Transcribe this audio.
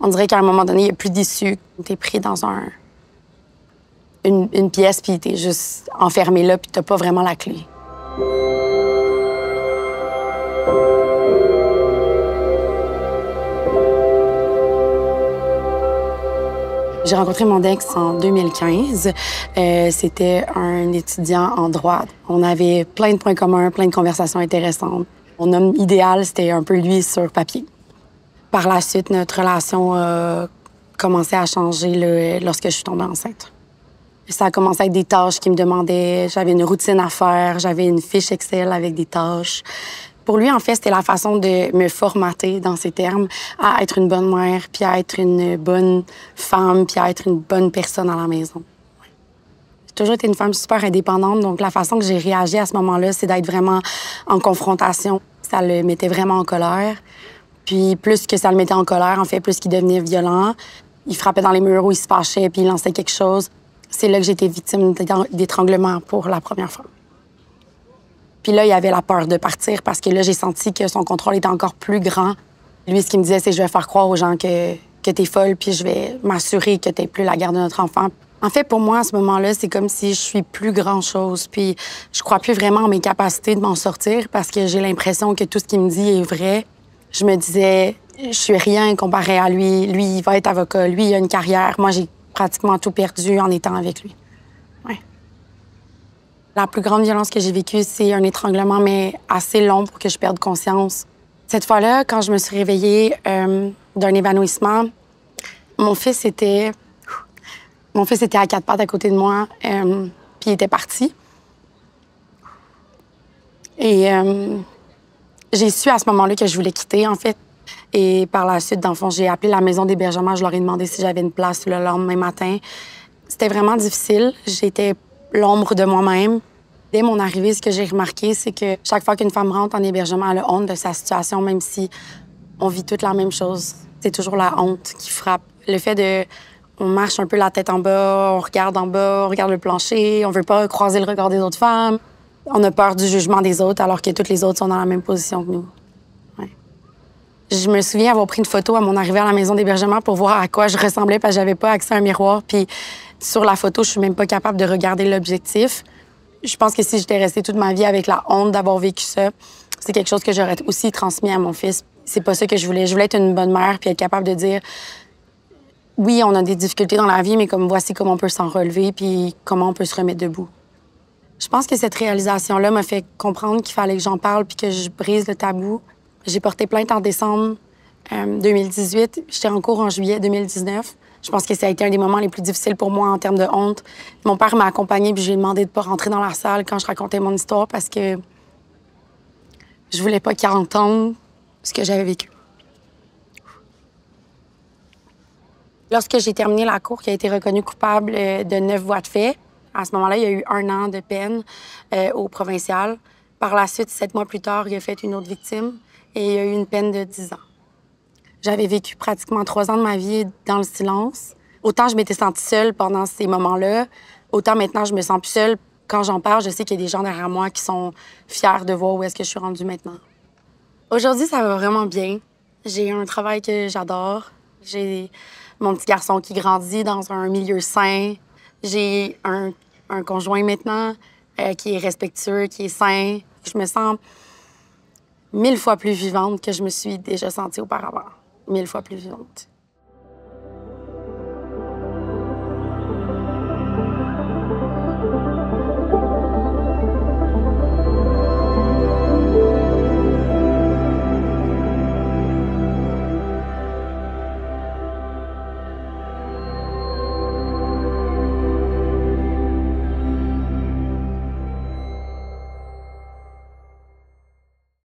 On dirait qu'à un moment donné, il n'y a plus d'issue. T'es pris dans une pièce, puis t'es juste enfermé là, puis t'as pas vraiment la clé. J'ai rencontré mon ex en 2015. C'était un étudiant en droit. On avait plein de points communs, plein de conversations intéressantes. Mon homme idéal, c'était un peu lui sur papier. Par la suite, notre relation a commencé à changer lorsque je suis tombée enceinte. Ça a commencé avec des tâches qu'il me demandait. J'avais une routine à faire, j'avais une fiche Excel avec des tâches. Pour lui, en fait, c'était la façon de me formater, dans ces termes, à être une bonne mère, puis à être une bonne femme, puis à être une bonne personne à la maison. J'ai toujours été une femme super indépendante, donc la façon que j'ai réagi à ce moment-là, c'est d'être vraiment en confrontation. Ça le mettait vraiment en colère. Puis plus que ça le mettait en colère, en fait, plus qu'il devenait violent. Il frappait dans les murs ou il se fâchait, puis il lançait quelque chose. C'est là que j'ai été victime d'étranglement pour la première fois. Puis là, il avait la peur de partir parce que là, j'ai senti que son contrôle était encore plus grand. Lui, ce qu'il me disait, c'est « je vais faire croire aux gens que t'es folle, puis je vais m'assurer que t'es plus la garde de notre enfant ». En fait, pour moi, à ce moment-là, c'est comme si je suis plus grand-chose. Puis je crois plus vraiment en mes capacités de m'en sortir parce que j'ai l'impression que tout ce qu'il me dit est vrai. Je me disais, je suis rien comparé à lui. Lui, il va être avocat. Lui, il a une carrière. Moi, j'ai pratiquement tout perdu en étant avec lui. Ouais. La plus grande violence que j'ai vécue, c'est un étranglement, mais assez long pour que je perde conscience. Cette fois-là, quand je me suis réveillée d'un évanouissement, mon fils était à quatre pattes à côté de moi, puis il était parti. Et j'ai su à ce moment-là que je voulais quitter, en fait. Et par la suite, dans le fond, j'ai appelé la maison d'hébergement. Je leur ai demandé si j'avais une place le lendemain matin. C'était vraiment difficile. J'étais l'ombre de moi-même. Dès mon arrivée, ce que j'ai remarqué, c'est que chaque fois qu'une femme rentre en hébergement, elle a honte de sa situation, même si on vit toute la même chose. C'est toujours la honte qui frappe. Le fait de... On marche un peu la tête en bas, en bas, on regarde le plancher, on veut pas croiser le regard des autres femmes. On a peur du jugement des autres, alors que toutes les autres sont dans la même position que nous. Ouais. Je me souviens avoir pris une photo à mon arrivée à la maison d'hébergement pour voir à quoi je ressemblais, parce que j'avais pas accès à un miroir. Puis sur la photo, je suis même pas capable de regarder l'objectif. Je pense que si j'étais restée toute ma vie avec la honte d'avoir vécu ça, c'est quelque chose que j'aurais aussi transmis à mon fils. C'est pas ça que je voulais. Je voulais être une bonne mère puis être capable de dire oui, on a des difficultés dans la vie, mais comme voici comment on peut s'en relever puis comment on peut se remettre debout. Je pense que cette réalisation-là m'a fait comprendre qu'il fallait que j'en parle puis que je brise le tabou. J'ai porté plainte en décembre 2018. J'étais en cours en juillet 2019. Je pense que ça a été un des moments les plus difficiles pour moi en termes de honte. Mon père m'a accompagnée puis j'ai demandé de pas rentrer dans la salle quand je racontais mon histoire parce que je voulais pas qu'il entende ce que j'avais vécu. Lorsque j'ai terminé la cour, qui a été reconnue coupable de 9 voies de fait, à ce moment-là, il y a eu 1 an de peine au provincial. Par la suite, 7 mois plus tard, il a fait une autre victime et il y a eu une peine de 10 ans. J'avais vécu pratiquement 3 ans de ma vie dans le silence. Autant je m'étais sentie seule pendant ces moments-là, autant maintenant je me sens plus seule. Quand j'en parle, je sais qu'il y a des gens derrière moi qui sont fiers de voir où est-ce que je suis rendue maintenant. Aujourd'hui, ça va vraiment bien. J'ai un travail que j'adore. J'ai mon petit garçon qui grandit dans un milieu sain. J'ai un conjoint maintenant qui est respectueux, qui est sain. Je me sens 1000 fois plus vivante que je me suis déjà sentie auparavant. 1000 fois plus vivante.